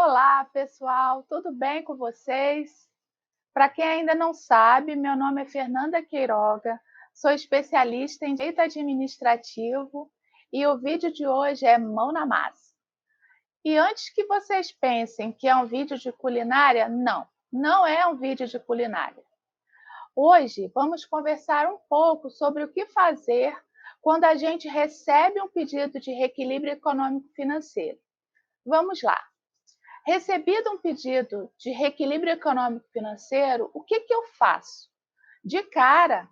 Olá, pessoal, tudo bem com vocês? Para quem ainda não sabe, meu nome é Fernanda Queiroga, sou especialista em direito administrativo e o vídeo de hoje é Mão na Massa. E antes que vocês pensem que é um vídeo de culinária, não é um vídeo de culinária. Hoje vamos conversar um pouco sobre o que fazer quando a gente recebe um pedido de reequilíbrio econômico-financeiro. Vamos lá. Recebido um pedido de reequilíbrio econômico-financeiro, o que eu faço? De cara,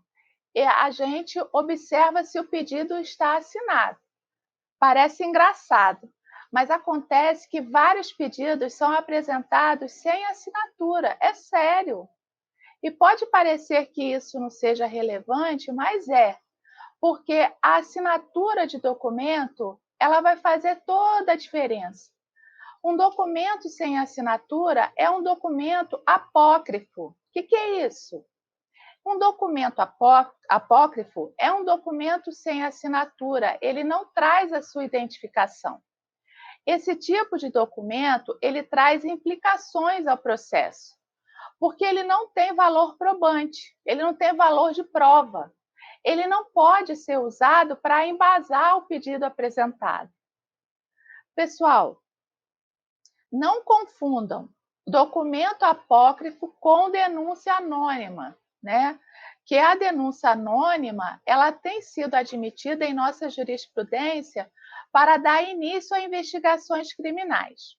a gente observa se o pedido está assinado. Parece engraçado, mas acontece que vários pedidos são apresentados sem assinatura. É sério. E pode parecer que isso não seja relevante, mas é, porque a assinatura de documento, ela vai fazer toda a diferença. Um documento sem assinatura é um documento apócrifo. O que é isso? Um documento apócrifo é um documento sem assinatura, ele não traz a sua identificação. Esse tipo de documento, ele traz implicações ao processo, porque ele não tem valor probante, ele não tem valor de prova. Ele não pode ser usado para embasar o pedido apresentado. Pessoal, não confundam documento apócrifo com denúncia anônima, né? Que a denúncia anônima, ela tem sido admitida em nossa jurisprudência para dar início a investigações criminais.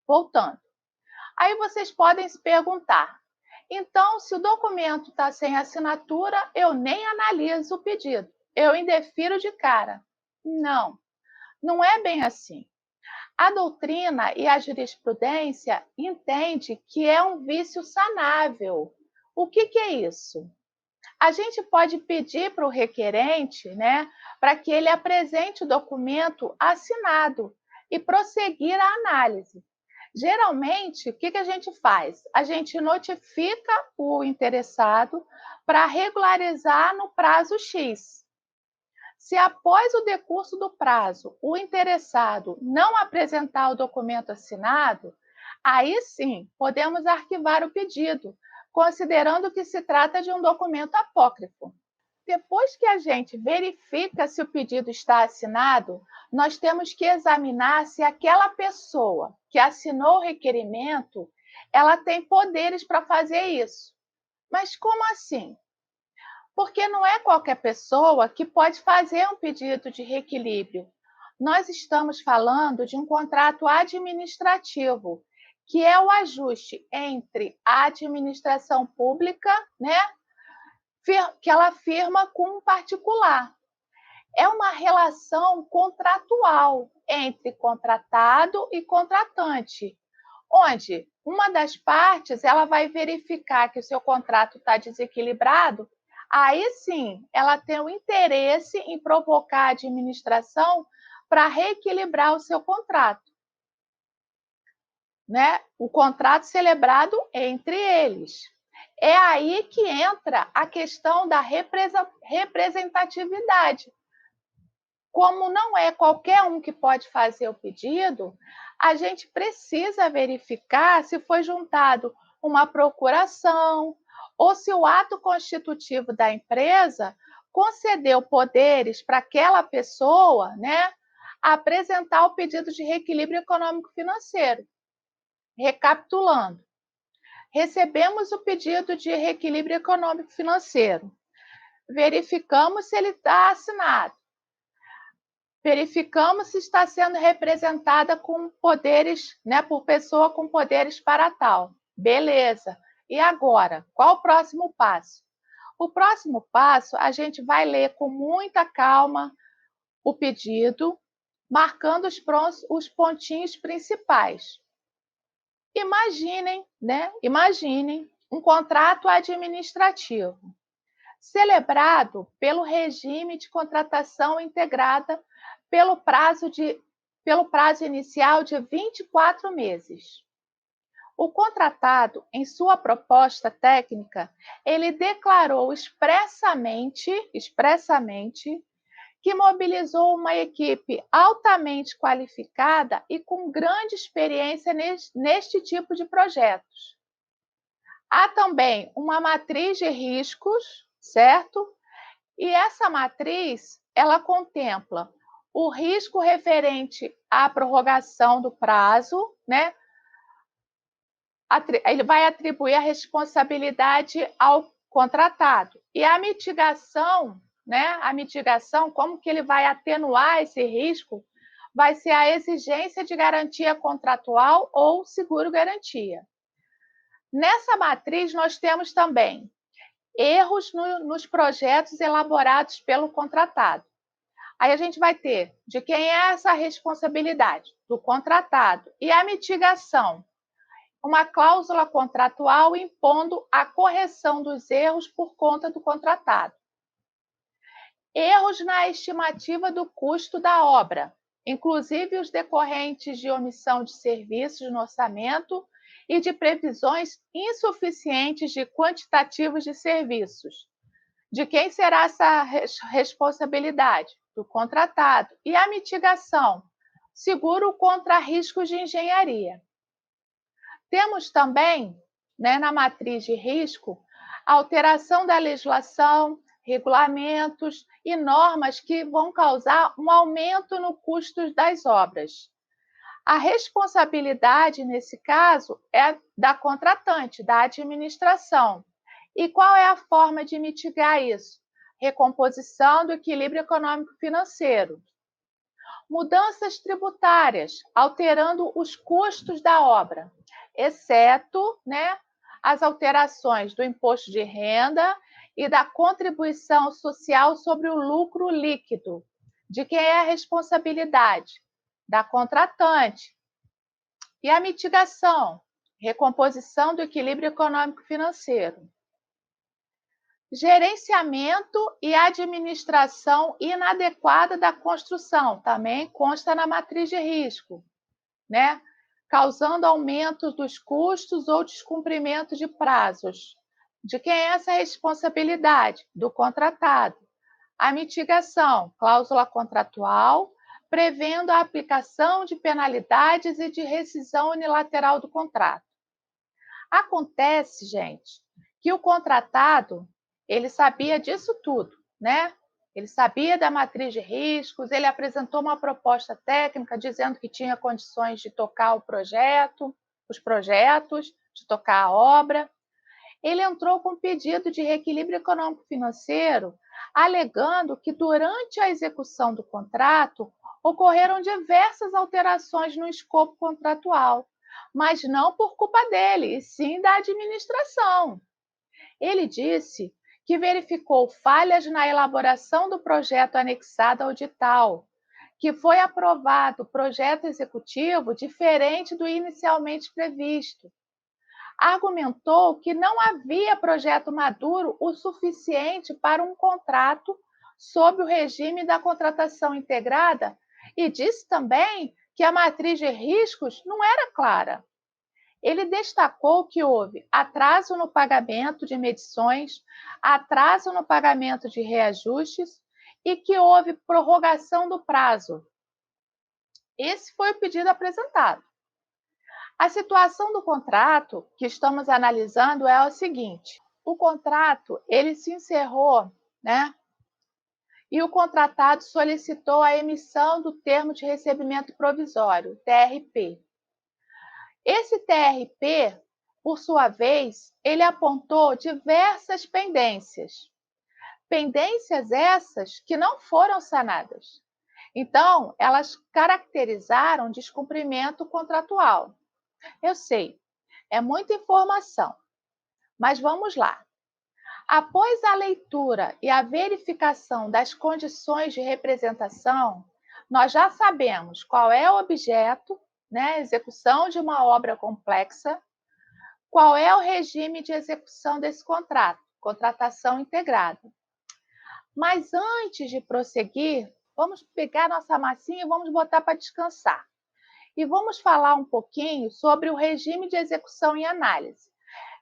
Voltando. Aí vocês podem se perguntar: então, se o documento está sem assinatura, eu nem analiso o pedido, eu indefiro de cara. Não, não é bem assim. A doutrina e a jurisprudência entendem que é um vício sanável. O que é isso? A gente pode pedir para o requerente, né, para que ele apresente o documento assinado e prosseguir a análise. Geralmente, o que a gente faz? A gente notifica o interessado para regularizar no prazo X. Se após o decurso do prazo o interessado não apresentar o documento assinado, aí sim podemos arquivar o pedido, considerando que se trata de um documento apócrifo. Depois que a gente verifica se o pedido está assinado, nós temos que examinar se aquela pessoa que assinou o requerimento, ela tem poderes para fazer isso. Mas como assim? Porque não é qualquer pessoa que pode fazer um pedido de reequilíbrio. Nós estamos falando de um contrato administrativo, que é o ajuste entre a administração pública, né, que ela firma com um particular. É uma relação contratual entre contratado e contratante, onde uma das partes ela vai verificar que o seu contrato está desequilibrado, aí sim ela tem o interesse em provocar a administração para reequilibrar o seu contrato, né? O contrato celebrado entre eles. É aí que entra a questão da representatividade. Como não é qualquer um que pode fazer o pedido, a gente precisa verificar se foi juntado uma procuração ou se o ato constitutivo da empresa concedeu poderes para aquela pessoa, né, apresentar o pedido de reequilíbrio econômico-financeiro. Recapitulando, recebemos o pedido de reequilíbrio econômico-financeiro, verificamos se ele está assinado. Verificamos se está sendo representada com poderes, né, por pessoa com poderes para tal. Beleza. E agora, qual o próximo passo? O próximo passo, a gente vai ler com muita calma o pedido, marcando os pontinhos principais. Imaginem, né? Imaginem um contrato administrativo celebrado pelo regime de contratação integrada pelo prazo inicial de 24 meses. O contratado, em sua proposta técnica, ele declarou expressamente que mobilizou uma equipe altamente qualificada e com grande experiência neste tipo de projetos. Há também uma matriz de riscos, certo? E essa matriz, ela contempla o risco referente à prorrogação do prazo, né? Ele vai atribuir a responsabilidade ao contratado. E a mitigação, né? A mitigação, como que ele vai atenuar esse risco, vai ser a exigência de garantia contratual ou seguro-garantia. Nessa matriz, nós temos também erros nos projetos elaborados pelo contratado. Aí a gente vai ter de quem é essa responsabilidade? Do contratado. E a mitigação? Uma cláusula contratual impondo a correção dos erros por conta do contratado. Erros na estimativa do custo da obra, inclusive os decorrentes de omissão de serviços no orçamento e de previsões insuficientes de quantitativos de serviços. De quem será essa responsabilidade? Do contratado. E a mitigação? Seguro contra riscos de engenharia. Temos também, né, na matriz de risco, a alteração da legislação, regulamentos e normas que vão causar um aumento no custo das obras. A responsabilidade, nesse caso, é da contratante, da administração. E qual é a forma de mitigar isso? Recomposição do equilíbrio econômico-financeiro. Mudanças tributárias, alterando os custos da obra, exceto, né, as alterações do imposto de renda e da contribuição social sobre o lucro líquido. De quem é a responsabilidade? Da contratante. E a mitigação? Recomposição do equilíbrio econômico-financeiro. Gerenciamento e administração inadequada da construção, também consta na matriz de risco, né? Causando aumento dos custos ou descumprimento de prazos. De quem é essa responsabilidade? Do contratado. A mitigação, cláusula contratual, prevendo a aplicação de penalidades e de rescisão unilateral do contrato. Acontece, gente, que o contratado, ele sabia disso tudo, né? Ele sabia da matriz de riscos, ele apresentou uma proposta técnica dizendo que tinha condições de tocar o projeto, os projetos, de tocar a obra. Ele entrou com pedido de reequilíbrio econômico-financeiro, alegando que durante a execução do contrato ocorreram diversas alterações no escopo contratual, mas não por culpa dele, e sim da administração. Ele disse que verificou falhas na elaboração do projeto anexado ao edital, que foi aprovado projeto executivo diferente do inicialmente previsto. Argumentou que não havia projeto maduro o suficiente para um contrato sob o regime da contratação integrada e disse também que a matriz de riscos não era clara. Ele destacou que houve atraso no pagamento de medições, atraso no pagamento de reajustes e que houve prorrogação do prazo. Esse foi o pedido apresentado. A situação do contrato que estamos analisando é o seguinte: o contrato ele se encerrou, né? E o contratado solicitou a emissão do termo de recebimento provisório, TRP. Esse TRP, por sua vez, ele apontou diversas pendências. Pendências essas que não foram sanadas. Então, elas caracterizaram descumprimento contratual. Eu sei, é muita informação, mas vamos lá. Após a leitura e a verificação das condições de representação, nós já sabemos qual é o objeto, né, execução de uma obra complexa, qual é o regime de execução desse contrato, contratação integrada. Mas antes de prosseguir, vamos pegar nossa massinha e vamos botar para descansar. E vamos falar um pouquinho sobre o regime de execução e análise.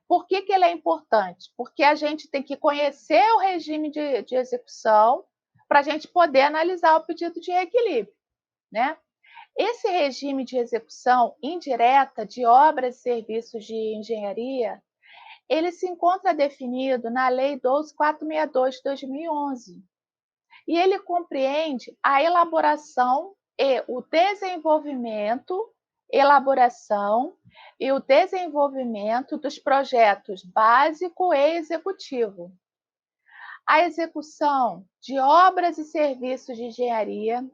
Por que ele é importante? Porque a gente tem que conhecer o regime de execução para a gente poder analisar o pedido de reequilíbrio, né? Esse regime de execução indireta de obras e serviços de engenharia, ele se encontra definido na Lei 12.462 de 2011, e ele compreende a elaboração e o desenvolvimento, elaboração e o desenvolvimento dos projetos básico e executivo, a execução de obras e serviços de engenharia,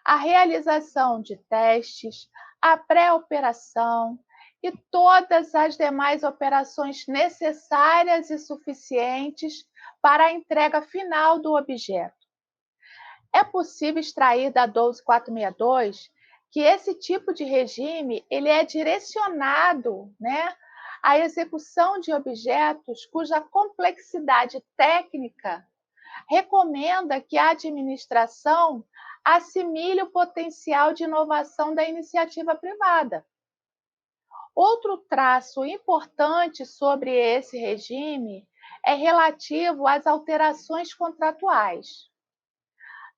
a realização de testes, a pré-operação e todas as demais operações necessárias e suficientes para a entrega final do objeto. É possível extrair da 12.462 que esse tipo de regime ele é direcionado, né, à execução de objetos cuja complexidade técnica recomenda que a administração assimile o potencial de inovação da iniciativa privada. Outro traço importante sobre esse regime é relativo às alterações contratuais.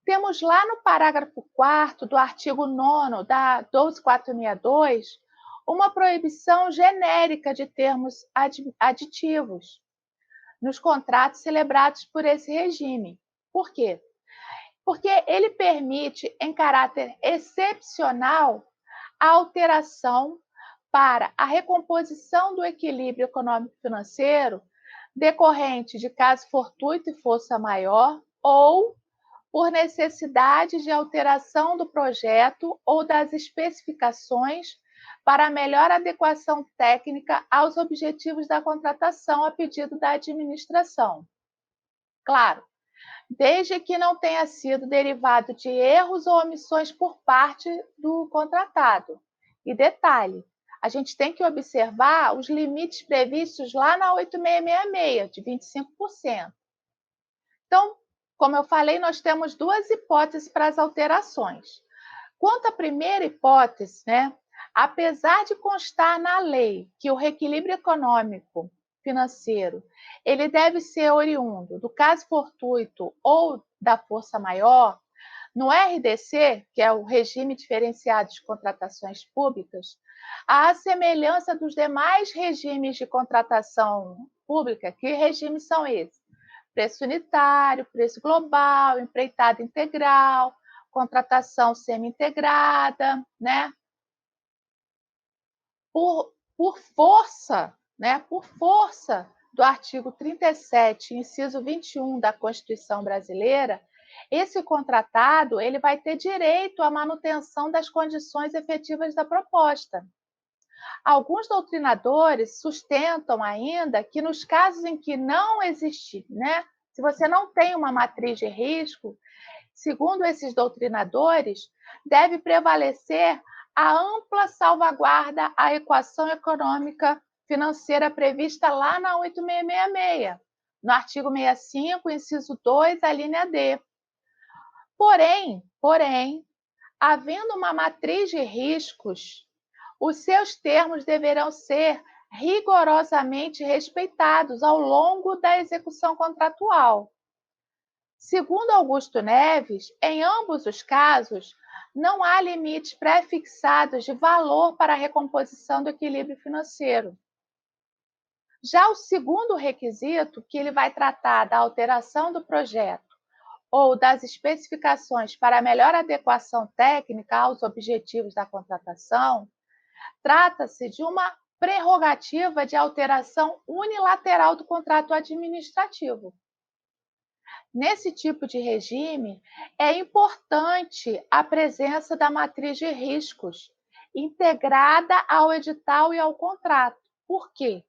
Temos lá no parágrafo 4º do artigo 9º da 12.462 uma proibição genérica de termos aditivos nos contratos celebrados por esse regime. Por quê? Porque ele permite, em caráter excepcional, a alteração para a recomposição do equilíbrio econômico-financeiro decorrente de caso fortuito e força maior ou por necessidade de alteração do projeto ou das especificações para melhor adequação técnica aos objetivos da contratação a pedido da administração. Claro, desde que não tenha sido derivado de erros ou omissões por parte do contratado. E detalhe, a gente tem que observar os limites previstos lá na 8666, de 25%. Então, como eu falei, nós temos duas hipóteses para as alterações. Quanto à primeira hipótese, né, apesar de constar na lei que o reequilíbrio econômico financeiro ele deve ser oriundo do caso fortuito ou da força maior, no RDC, que é o Regime Diferenciado de Contratações Públicas, à semelhança dos demais regimes de contratação pública, que regimes são esses? Preço unitário, preço global, empreitada integral, contratação semi-integrada, né? Por força, né? Por força do artigo 37, inciso 21 da Constituição Brasileira, esse contratado ele vai ter direito à manutenção das condições efetivas da proposta. Alguns doutrinadores sustentam ainda que nos casos em que não existe, né, se você não tem uma matriz de risco, segundo esses doutrinadores, deve prevalecer a ampla salvaguarda à equação econômica financeira prevista lá na 8666, no artigo 65, inciso 2, a linha D. Porém, havendo uma matriz de riscos, os seus termos deverão ser rigorosamente respeitados ao longo da execução contratual. Segundo Augusto Neves, em ambos os casos, não há limites pré-fixados de valor para a recomposição do equilíbrio financeiro. Já o segundo requisito, que ele vai tratar da alteração do projeto ou das especificações para melhor adequação técnica aos objetivos da contratação, trata-se de uma prerrogativa de alteração unilateral do contrato administrativo. Nesse tipo de regime, é importante a presença da matriz de riscos integrada ao edital e ao contrato. Por quê?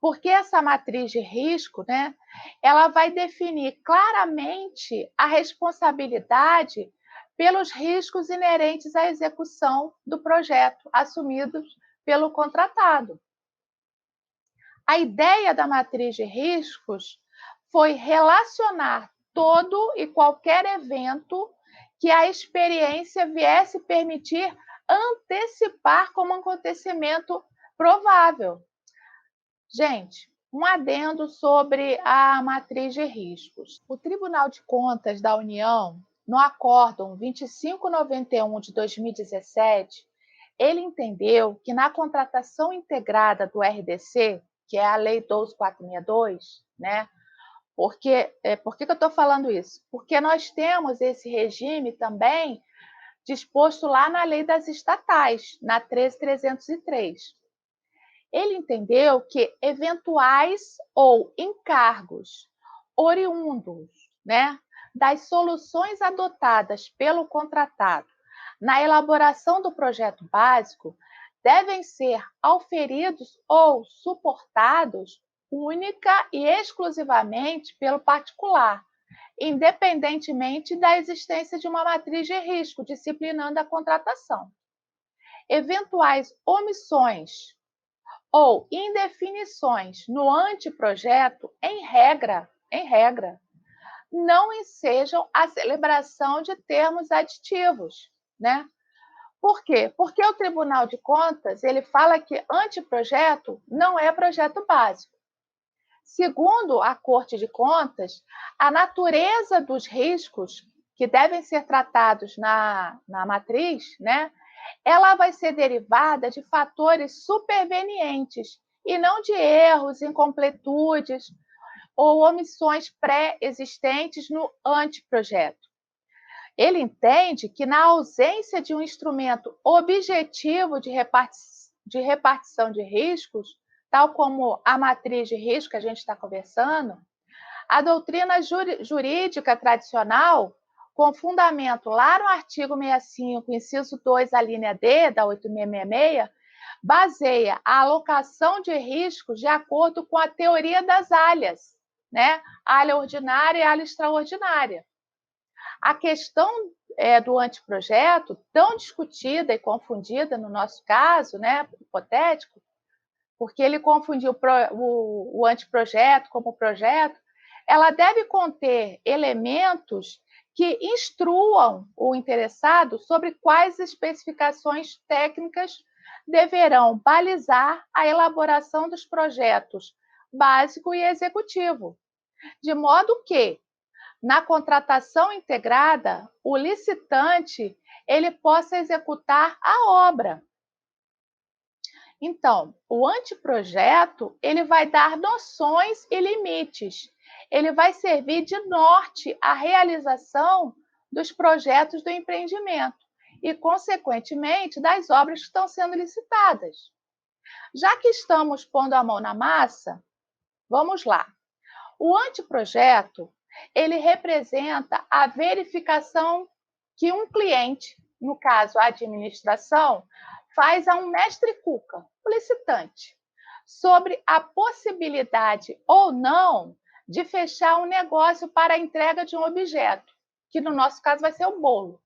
Porque essa matriz de risco, né, ela vai definir claramente a responsabilidade pelos riscos inerentes à execução do projeto assumidos pelo contratado. A ideia da matriz de riscos foi relacionar todo e qualquer evento que a experiência viesse permitir antecipar como um acontecimento provável. Gente, Um adendo sobre a matriz de riscos. O Tribunal de Contas da União, no Acórdão 2591 de 2017, ele entendeu que na contratação integrada do RDC, que é a Lei 12462, né? Por que eu estou falando isso? Porque nós temos esse regime também disposto lá na Lei das Estatais, na 13303. Ele entendeu que eventuais ou encargos oriundos, né, das soluções adotadas pelo contratado na elaboração do projeto básico devem ser auferidos ou suportados única e exclusivamente pelo particular, independentemente da existência de uma matriz de risco disciplinando a contratação. Eventuais omissões ou indefinições no anteprojeto, em regra, não ensejam a celebração de termos aditivos, né? Por quê? Porque o Tribunal de Contas, ele fala que anteprojeto não é projeto básico. Segundo a Corte de Contas, a natureza dos riscos que devem ser tratados na matriz, né, ela vai ser derivada de fatores supervenientes e não de erros, incompletudes ou omissões pré-existentes no anteprojeto. Ele entende que, na ausência de um instrumento objetivo de repartição de riscos, tal como a matriz de risco que a gente está conversando, a doutrina jurídica tradicional, com fundamento lá no artigo 65, inciso 2, a linha D da 8666, baseia a alocação de riscos de acordo com a teoria das áreas, né? Área ordinária e área extraordinária. A questão do anteprojeto, tão discutida e confundida no nosso caso, né, hipotético, porque ele confundiu o anteprojeto como projeto, ela deve conter elementos que instruam o interessado sobre quais especificações técnicas deverão balizar a elaboração dos projetos básico e executivo, de modo que, na contratação integrada, o licitante ele possa executar a obra. Então, o anteprojeto ele vai dar noções e limites. Ele vai servir de norte à realização dos projetos do empreendimento e, consequentemente, das obras que estão sendo licitadas. Já que estamos pondo a mão na massa, vamos lá. O anteprojeto ele representa a verificação que um cliente, no caso a administração, faz a um mestre Cuca, o licitante, sobre a possibilidade ou não de fechar um negócio para a entrega de um objeto, que no nosso caso vai ser o bolo.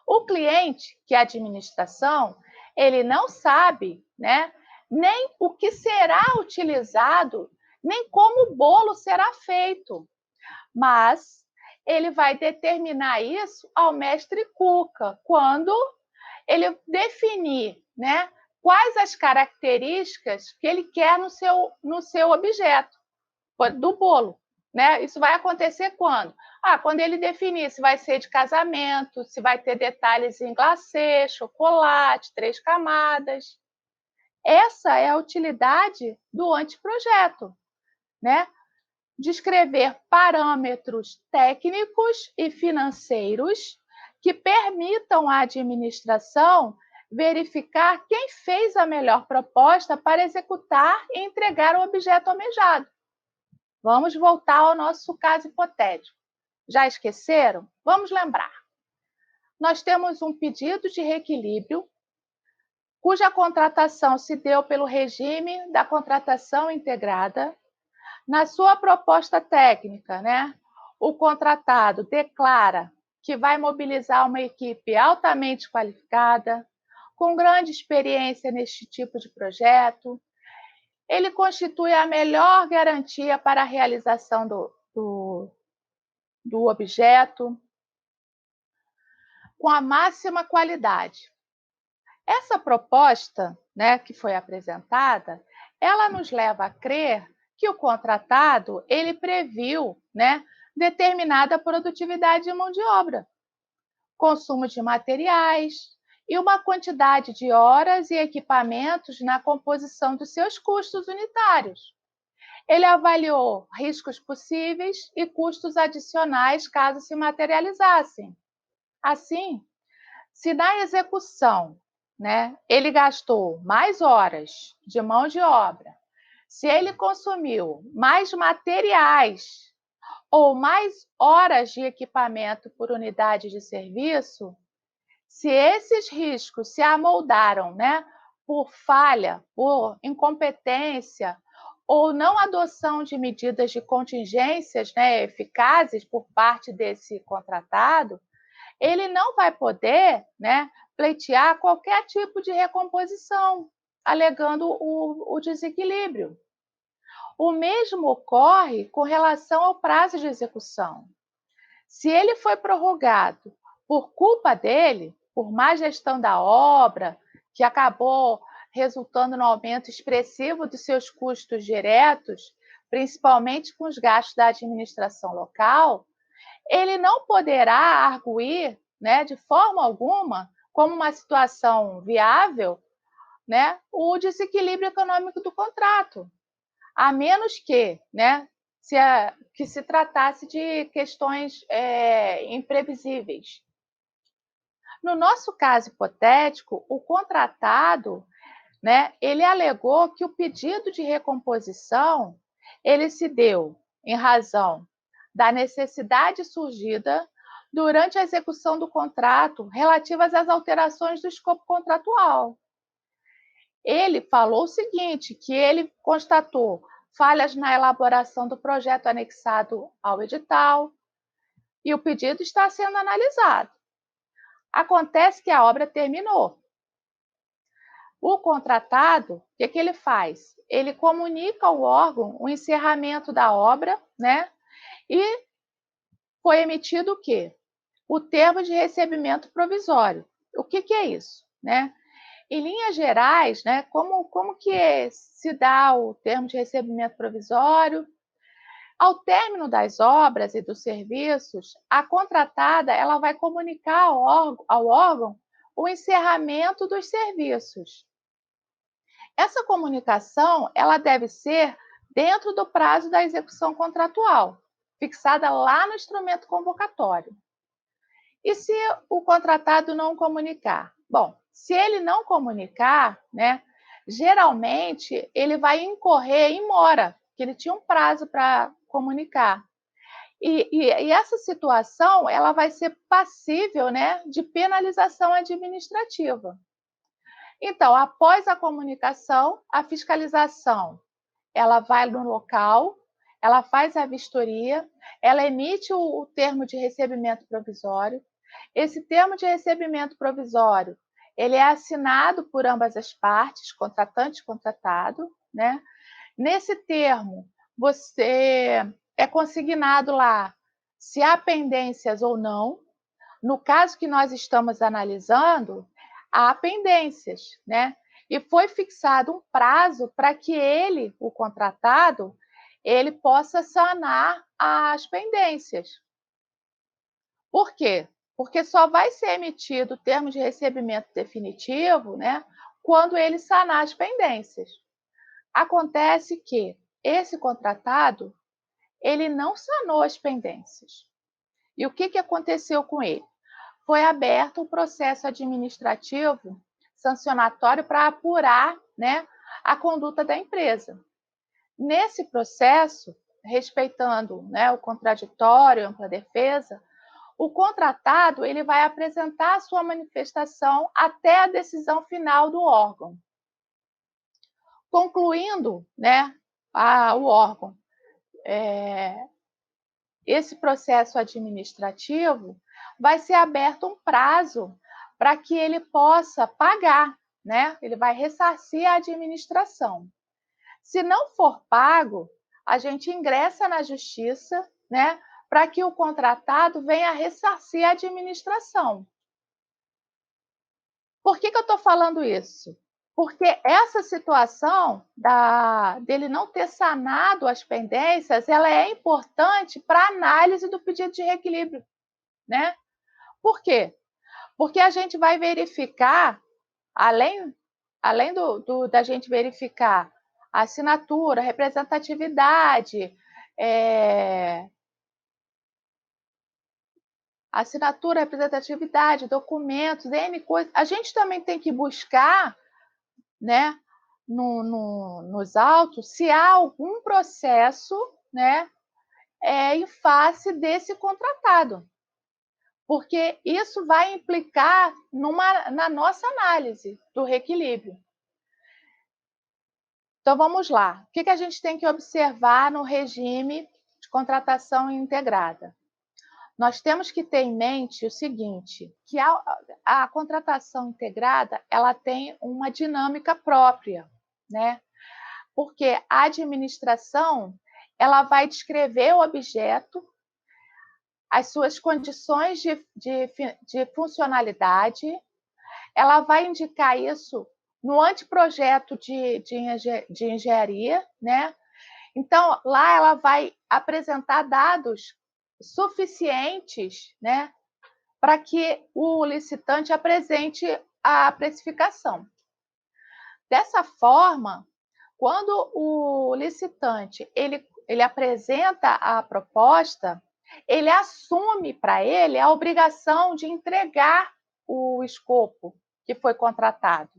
O cliente, que é a administração, ele não sabe, né, nem o que será utilizado, nem como o bolo será feito, mas ele vai determinar isso ao mestre Cuca, quando ele definir, né, quais as características que ele quer no seu objeto do bolo. Né? Isso vai acontecer quando? Quando ele definir se vai ser de casamento, se vai ter detalhes em glacê, chocolate, 3 camadas. Essa é a utilidade do anteprojeto, né? Descrever parâmetros técnicos e financeiros que permitam à administração verificar quem fez a melhor proposta para executar e entregar o objeto almejado. Vamos voltar ao nosso caso hipotético. Já esqueceram? Vamos lembrar. Nós temos um pedido de reequilíbrio, cuja contratação se deu pelo regime da contratação integrada. Na sua proposta técnica, né, o contratado declara que vai mobilizar uma equipe altamente qualificada, com grande experiência neste tipo de projeto. Ele constitui a melhor garantia para a realização do objeto, com a máxima qualidade. Essa proposta, né, que foi apresentada, ela nos leva a crer que o contratado ele previu, né, determinada produtividade de mão de obra, consumo de materiais e uma quantidade de horas e equipamentos na composição dos seus custos unitários. Ele avaliou riscos possíveis e custos adicionais caso se materializassem. Assim, se na execução, né, ele gastou mais horas de mão de obra, se ele consumiu mais materiais ou mais horas de equipamento por unidade de serviço, se esses riscos se amoldaram, né, por falha, por incompetência ou não adoção de medidas de contingências, né, eficazes por parte desse contratado, ele não vai poder, né, pleitear qualquer tipo de recomposição, alegando o desequilíbrio. O mesmo ocorre com relação ao prazo de execução. Se ele foi prorrogado por culpa dele, por má gestão da obra, que acabou resultando no aumento expressivo dos seus custos diretos, principalmente com os gastos da administração local, ele não poderá arguir, né, de forma alguma, como uma situação viável, né, o desequilíbrio econômico do contrato, a menos que, né, que se tratasse de questões imprevisíveis. No nosso caso hipotético, o contratado, né, ele alegou que o pedido de recomposição ele se deu em razão da necessidade surgida durante a execução do contrato relativas às alterações do escopo contratual. Ele falou o seguinte, que ele constatou falhas na elaboração do projeto anexado ao edital e o pedido está sendo analisado. Acontece que a obra terminou. O contratado, o que ele faz? Ele comunica ao órgão o encerramento da obra, né? E foi emitido o quê? O termo de recebimento provisório. O que é isso, né? Em linhas gerais, né, como que se dá o termo de recebimento provisório? Ao término das obras e dos serviços, a contratada ela vai comunicar ao órgão o encerramento dos serviços. Essa comunicação ela deve ser dentro do prazo da execução contratual, fixada lá no instrumento convocatório. E se o contratado não comunicar? Bom, se ele não comunicar, né, geralmente ele vai incorrer em mora, que ele tinha um prazo para comunicar. E essa situação ela vai ser passível, né, de penalização administrativa. Então, após a comunicação, a fiscalização ela vai no local, ela faz a vistoria, ela emite o termo de recebimento provisório. Esse termo de recebimento provisório, ele é assinado por ambas as partes, contratante e contratado, né? Nesse termo, você é consignado lá se há pendências ou não. No caso que nós estamos analisando, há pendências, né? E foi fixado um prazo para que ele, o contratado, ele possa sanar as pendências. Por quê? Porque só vai ser emitido o termo de recebimento definitivo, né, quando ele sanar as pendências. Acontece que esse contratado, ele não sanou as pendências. E o que aconteceu com ele? Foi aberto um processo administrativo sancionatório para apurar, né, a conduta da empresa. Nesse processo, respeitando, né, o contraditório, ampla defesa, o contratado ele vai apresentar a sua manifestação até a decisão final do órgão. Concluindo, né, o órgão esse processo administrativo, vai ser aberto um prazo para que ele possa pagar, né? Ele vai ressarcir a administração. Se não for pago, a gente ingressa na justiça, né? Para que o contratado venha ressarcir a administração. Por que eu estou falando isso? Porque essa situação dele não ter sanado as pendências, ela é importante para análise do pedido de reequilíbrio, né? Por quê? Porque a gente vai verificar, além da gente verificar a assinatura, representatividade, é, documentos, N coisas, a gente também tem que buscar, né, nos autos, se há algum processo, né, em face desse contratado, porque isso vai implicar na nossa análise do reequilíbrio. Então vamos lá. O que a gente tem que observar no regime de contratação integrada? Nós temos que ter em mente o seguinte, que a contratação integrada ela tem uma dinâmica própria, né? Porque a administração ela vai descrever o objeto, as suas condições de funcionalidade, ela vai indicar isso no anteprojeto de engenharia, né? Então, lá ela vai apresentar dados suficientes, né, para que o licitante apresente a precificação. Dessa forma, quando o licitante ele apresenta a proposta, ele assume para ele a obrigação de entregar o escopo que foi contratado.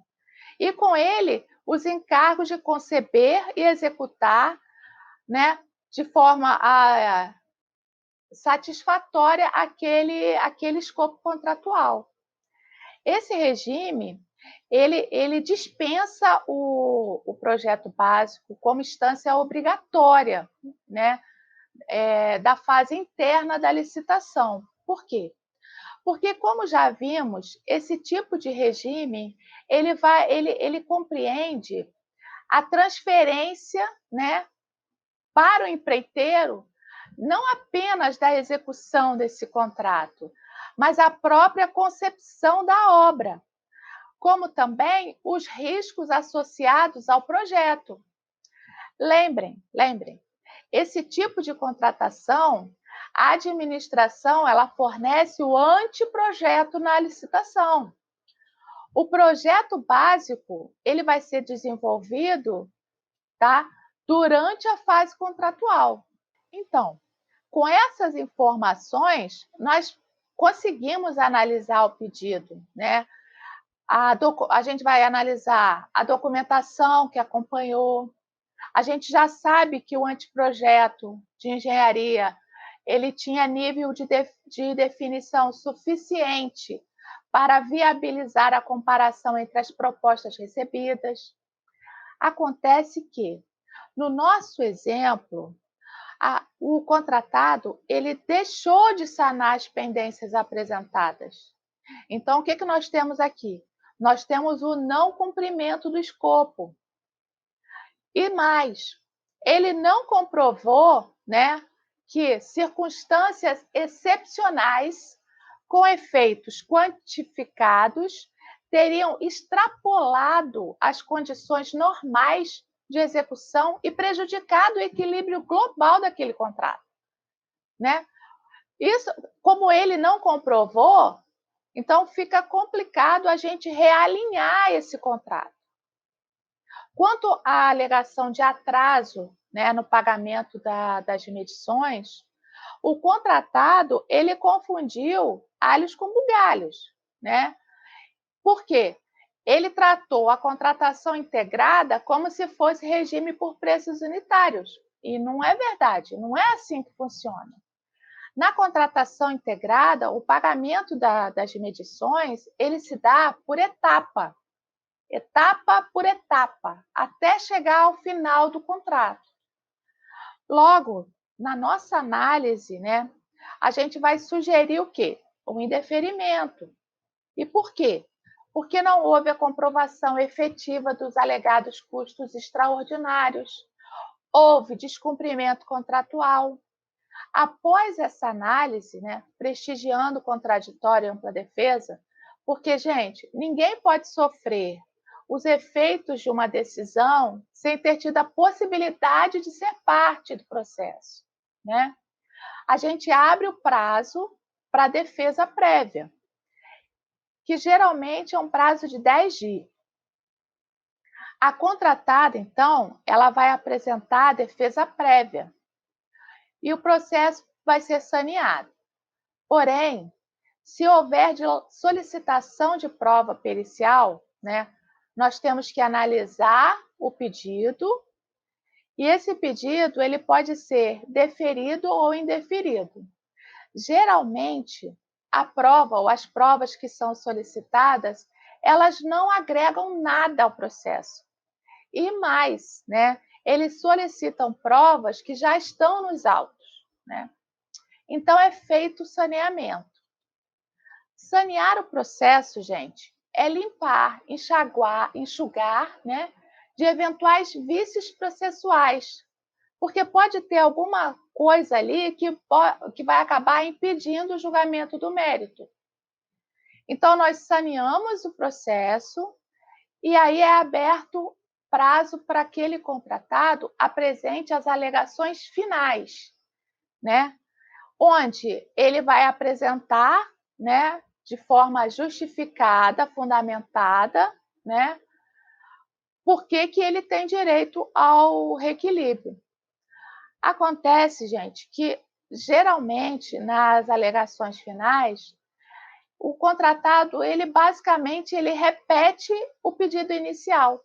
E com ele, os encargos de conceber e executar, né, de forma satisfatória aquele escopo contratual. Esse regime ele dispensa o projeto básico como instância obrigatória, né, da fase interna da licitação. Por quê? Porque, como já vimos, esse tipo de regime ele compreende a transferência, né, para o empreiteiro, não apenas da execução desse contrato, mas a própria concepção da obra, como também os riscos associados ao projeto. Lembrem, esse tipo de contratação, a administração ela fornece o anteprojeto na licitação. O projeto básico ele vai ser desenvolvido, tá, durante a fase contratual. Então, com essas informações, nós conseguimos analisar o pedido, né? A gente vai analisar a documentação que acompanhou. A gente já sabe que o anteprojeto de engenharia ele tinha nível de definição suficiente para viabilizar a comparação entre as propostas recebidas. Acontece que, no nosso exemplo, o contratado ele deixou de sanar as pendências apresentadas. Então, o que nós temos aqui? Nós temos o não cumprimento do escopo. E mais, ele não comprovou, né, que circunstâncias excepcionais com efeitos quantificados teriam extrapolado as condições normais de execução e prejudicado o equilíbrio global daquele contrato, né? Isso, como ele não comprovou, então fica complicado a gente realinhar esse contrato. Quanto à alegação de atraso, né, no pagamento das medições, o contratado ele confundiu alhos com bugalhos, né? Por quê? Ele tratou a contratação integrada como se fosse regime por preços unitários. E não é verdade, não é assim que funciona. Na contratação integrada, o pagamento das medições ele se dá por etapa por etapa, até chegar ao final do contrato. Logo, na nossa análise, né, a gente vai sugerir o quê? Um indeferimento. E por quê? Porque não houve a comprovação efetiva dos alegados custos extraordinários, houve descumprimento contratual. Após essa análise, né, prestigiando o contraditório e ampla defesa, porque, gente, ninguém pode sofrer os efeitos de uma decisão sem ter tido a possibilidade de ser parte do processo, né? A gente abre o prazo para a defesa prévia, que geralmente é um prazo de 10 dias. A contratada, então, ela vai apresentar a defesa prévia e o processo vai ser saneado. Porém, se houver solicitação de prova pericial, né, nós temos que analisar o pedido e esse pedido ele pode ser deferido ou indeferido. Geralmente, a prova ou as provas que são solicitadas, elas não agregam nada ao processo. E mais, né, eles solicitam provas que já estão nos autos, né? Então é feito o saneamento. Sanear o processo, gente, é limpar, enxugar, né, de eventuais vícios processuais, porque pode ter alguma coisa ali que vai acabar impedindo o julgamento do mérito. Então, nós saneamos o processo e aí é aberto prazo para aquele contratado apresente as alegações finais, né? Onde ele vai apresentar, né, de forma justificada, fundamentada, né, por que ele tem direito ao reequilíbrio. Acontece, gente, que geralmente nas alegações finais, o contratado, ele basicamente ele repete o pedido inicial.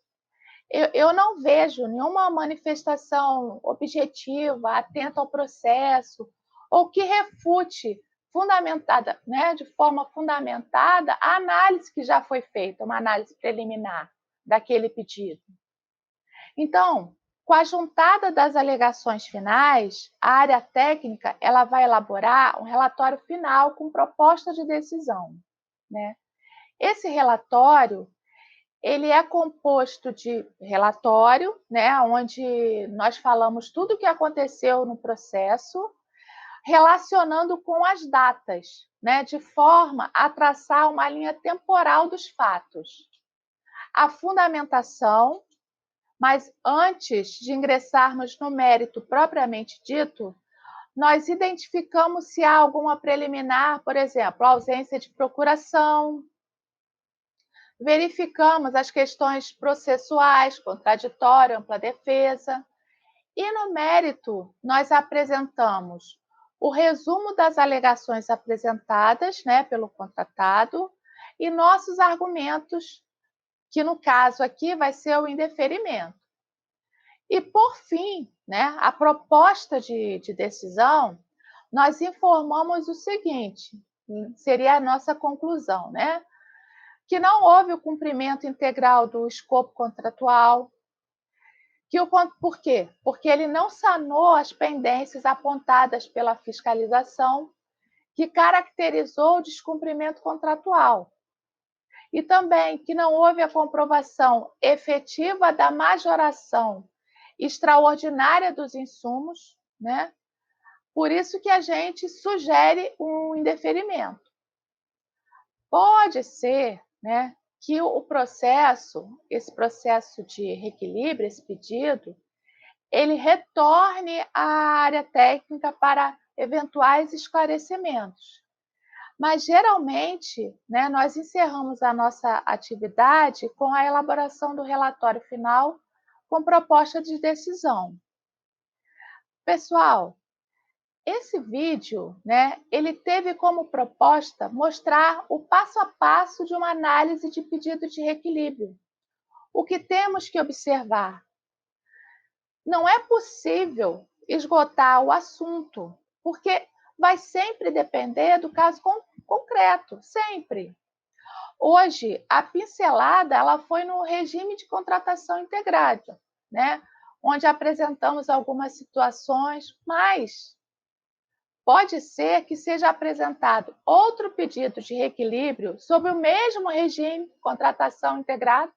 Eu não vejo nenhuma manifestação objetiva, atenta ao processo, ou que refute, fundamentada, né, de forma fundamentada, a análise que já foi feita, uma análise preliminar daquele pedido. Então, com a juntada das alegações finais, a área técnica ela vai elaborar um relatório final com proposta de decisão, né? Esse relatório ele é composto de relatório, né, onde nós falamos tudo o que aconteceu no processo, relacionando com as datas, né, de forma a traçar uma linha temporal dos fatos. A fundamentação, mas antes de ingressarmos no mérito propriamente dito, nós identificamos se há alguma preliminar, por exemplo, ausência de procuração, verificamos as questões processuais, contraditório, ampla defesa, e no mérito nós apresentamos o resumo das alegações apresentadas, né, pelo contratado e nossos argumentos, que no caso aqui vai ser o indeferimento. E por fim, né, a proposta de decisão, nós informamos o seguinte, seria a nossa conclusão, né? Que não houve o cumprimento integral do escopo contratual. Por quê? Porque ele não sanou as pendências apontadas pela fiscalização, que caracterizou o descumprimento contratual. E também que não houve a comprovação efetiva da majoração extraordinária dos insumos, né? Por isso que a gente sugere um indeferimento. Pode ser, né, que o processo, esse processo de reequilíbrio, esse pedido, ele retorne à área técnica para eventuais esclarecimentos. Mas, geralmente, né, nós encerramos a nossa atividade com a elaboração do relatório final com proposta de decisão. Pessoal, esse vídeo, né, ele teve como proposta mostrar o passo a passo de uma análise de pedido de reequilíbrio. O que temos que observar? Não é possível esgotar o assunto, porque vai sempre depender do caso concreto, sempre. Hoje, a pincelada ela foi no regime de contratação integrada, né, onde apresentamos algumas situações, mas pode ser que seja apresentado outro pedido de reequilíbrio sobre o mesmo regime de contratação integrada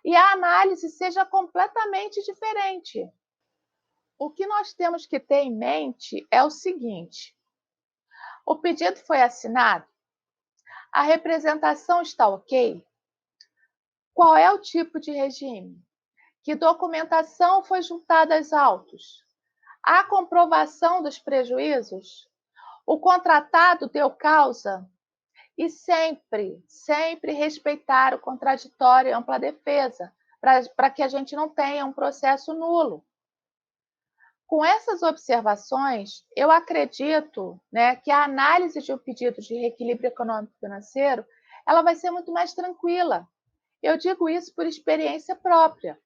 e a análise seja completamente diferente. O que nós temos que ter em mente é o seguinte: o pedido foi assinado, a representação está ok? Qual é o tipo de regime? Que documentação foi juntada aos autos? Há comprovação dos prejuízos? O contratado deu causa? E sempre, sempre respeitar o contraditório e ampla defesa, para que a gente não tenha um processo nulo. Com essas observações, eu acredito, né, que a análise de um pedido de reequilíbrio econômico financeiro, ela vai ser muito mais tranquila. Eu digo isso por experiência própria.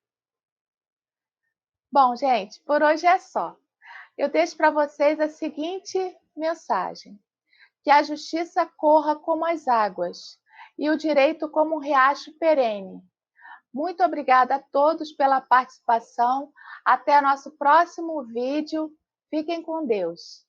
Bom, gente, por hoje é só. Eu deixo para vocês a seguinte mensagem: que a justiça corra como as águas e o direito como um riacho perene. Muito obrigada a todos pela participação. Até nosso próximo vídeo. Fiquem com Deus.